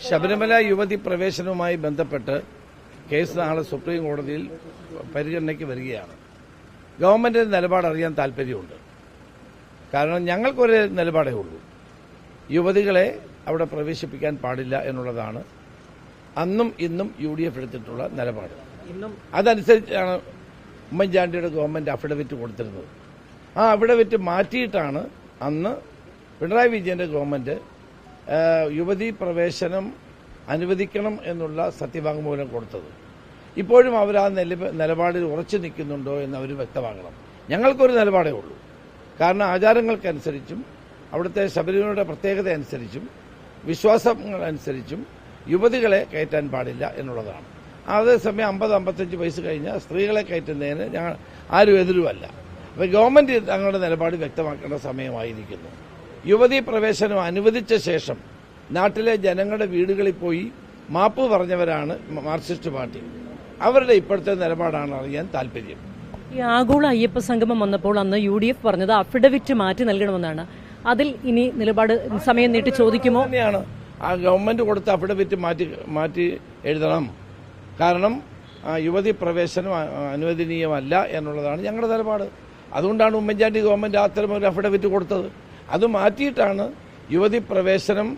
ശബരിമല യുവതി പ്രവേശനവുമായി ബന്ധപ്പെട്ട് കേസ് നാളെ സുപ്രീം കോടതിയിൽ പരിഗണനയ്ക്ക് വരികയാണ്. ഗവൺമെന്റിന്റെ നിലപാട് അറിയാൻ താൽപര്യമുണ്ട്. കാരണം ഞങ്ങൾക്കൊരു നിലപാടേ ഉള്ളൂ, യുവതികളെ അവിടെ പ്രവേശിപ്പിക്കാൻ പാടില്ല എന്നുള്ളതാണ് അന്നും ഇന്നും UDF എടുത്തിട്ടുള്ള നിലപാട്. അതനുസരിച്ചാണ് ഉമ്മൻചാണ്ടിയുടെ ഗവൺമെന്റ് അഫിഡവിറ്റ് കൊടുത്തിരുന്നത്. ആ അഫിഡവിറ്റ് മാറ്റിയിട്ടാണ് അന്ന് പിണറായി വിജയന്റെ ഗവൺമെന്റ് യുവതീ പ്രവേശനം അനുവദിക്കണം എന്നുള്ള സത്യവാങ്മൂലം കൊടുത്തത്. ഇപ്പോഴും അവർ ആ നിലപാടിൽ ഉറച്ചു നിൽക്കുന്നുണ്ടോ എന്ന് അവർ വ്യക്തമാക്കണം. ഞങ്ങൾക്കൊരു നിലപാടേ ഉള്ളൂ. കാരണം ആചാരങ്ങൾക്കനുസരിച്ചും അവിടുത്തെ ശബരിമലയുടെ പ്രത്യേകത അനുസരിച്ചും വിശ്വാസങ്ങളനുസരിച്ചും യുവതികളെ കയറ്റാൻ പാടില്ല എന്നുള്ളതാണ്. അതേസമയം 50-55 വയസ്സ് കഴിഞ്ഞ സ്ത്രീകളെ കയറ്റുന്നതിന് ഞങ്ങൾ ആരും എതിരുമല്ല. അപ്പോൾ ഗവൺമെന്റ് തങ്ങളുടെ നിലപാട് വ്യക്തമാക്കേണ്ട സമയമായിരിക്കുന്നു. യുവതീ പ്രവേശനം അനുവദിച്ച ശേഷം നാട്ടിലെ ജനങ്ങളുടെ വീടുകളിൽ പോയി മാപ്പ് പറഞ്ഞവരാണ് മാർക്സിസ്റ്റ് പാർട്ടി. അവരുടെ ഇപ്പോഴത്തെ നിലപാടാണ് അറിയാൻ താല്പര്യം. ഈ ആഗോള അയ്യപ്പ സംഗമം വന്നപ്പോൾ അന്ന് UDF പറഞ്ഞത് അഫിഡവിറ്റ് മാറ്റി നൽകണമെന്നാണ്. അതിൽ ഇനി നിലപാട് സമയം നീട്ടി ചോദിക്കുമോ? തന്നെയാണ് ആ ഗവൺമെന്റ് കൊടുത്ത അഫിഡവിറ്റ് മാറ്റി എഴുതണം. കാരണം യുവതി പ്രവേശനം അനുവദനീയമല്ല എന്നുള്ളതാണ് ഞങ്ങളുടെ നിലപാട്. അതുകൊണ്ടാണ് ഉമ്മൻചാണ്ടി ഗവൺമെന്റ് അത്തരം ഒരു അഫിഡവിറ്റ് കൊടുത്തത്. അത് മാറ്റിയിട്ടാണ് യുവതി പ്രവേശനം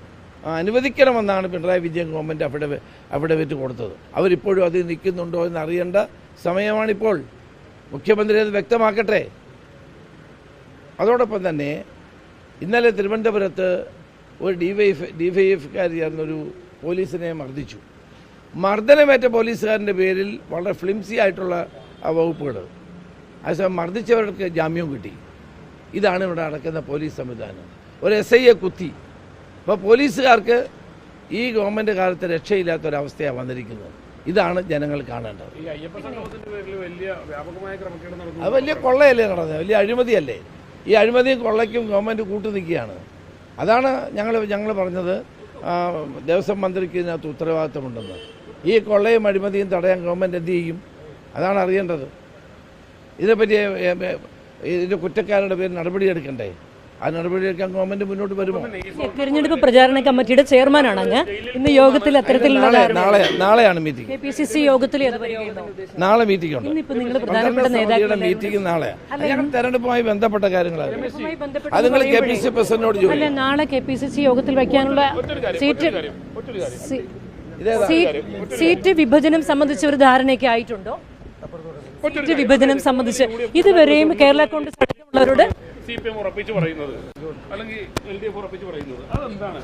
അനുവദിക്കണമെന്നാണ് പിണറായി വിജയൻ ഗവൺമെന്റ് അഫിഡവിറ്റ് കൊടുത്തത്. അവരിപ്പോഴും അതിൽ നിൽക്കുന്നുണ്ടോ എന്ന് അറിയേണ്ട സമയമാണിപ്പോൾ. മുഖ്യമന്ത്രി അത് വ്യക്തമാക്കട്ടെ. അതോടൊപ്പം തന്നെ ഇന്നലെ തിരുവനന്തപുരത്ത് ഒരു ഡിവൈഎഫ്കാർ ചേർന്നൊരു പോലീസിനെ മർദ്ദിച്ചു. മർദ്ദനമേറ്റ പോലീസുകാരൻ്റെ പേരിൽ വളരെ ഫ്ലിംസി ആയിട്ടുള്ള വകുപ്പുകൾ. അതേസമയം മർദ്ദിച്ചവർക്ക് ജാമ്യവും കിട്ടി. ഇതാണ് ഇവിടെ നടക്കുന്ന പോലീസ് സംവിധാനം. ഒരു SIയെ കുത്തി. അപ്പോൾ പോലീസുകാർക്ക് ഈ ഗവൺമെന്റ് കാലത്ത് രക്ഷയില്ലാത്തൊരവസ്ഥയാണ് വന്നിരിക്കുന്നത്. ഇതാണ് ജനങ്ങൾ കാണേണ്ടത്. അത് വലിയ കൊള്ളയല്ലേ നടന്നത്, വലിയ അഴിമതിയല്ലേ. ഈ അഴിമതിയും കൊള്ളയ്ക്കും ഗവൺമെന്റ് കൂട്ടുനിൽക്കുകയാണ്. അതാണ് ഞങ്ങൾ പറഞ്ഞത് ദേവസ്വം മന്ത്രിക്ക് ഇതിനകത്ത് ഉത്തരവാദിത്തമുണ്ടെന്ന്. ഈ കൊള്ളയും അഴിമതിയും തടയാൻ ഗവൺമെന്റ് എന്ത് ചെയ്യും? അതാണ് അറിയേണ്ടത്. ഇതിനെപ്പറ്റി ഇതിന്റെ കുറ്റക്കാരുടെ പേര് നടപടിയെടുക്കണ്ടേ? ആ നടപടിയെടുക്കാൻ ഗവൺമെന്റ് മുന്നോട്ട് വരുമോ? തെരഞ്ഞെടുപ്പ് പ്രചാരണ കമ്മിറ്റിയുടെ ചെയർമാനാണ് അങ്ങ്. ഇന്ന് യോഗത്തിൽ അത്തരത്തിലുള്ള നാളെയാണ് മീറ്റിംഗ്. KPCC യോഗത്തിൽ നാളെ മീറ്റിംഗ് ഉണ്ട്. മീറ്റിംഗ് നാളെ. തെരഞ്ഞെടുപ്പുമായി ബന്ധപ്പെട്ട കാര്യങ്ങളാണ്. അത് നിങ്ങൾ KPCC പ്രസിഡന്റിനോട് ചോദിക്കും. നാളെ KPCC യോഗത്തിൽ വയ്ക്കാനുള്ള സീറ്റ് വിഭജനം സംബന്ധിച്ച ഒരു ധാരണയൊക്കെ ആയിട്ടുണ്ടോ? സീറ്റ് വിഭജനം സംബന്ധിച്ച് ഇതുവരെയും കേരള കോൺഗ്രസ് അടക്കമുള്ളവരോട് CPM ഉറപ്പിച്ചു പറയുന്നത് അല്ലെങ്കിൽ LDF ഉറപ്പിച്ചു പറയുന്നത് അതെന്താണ്?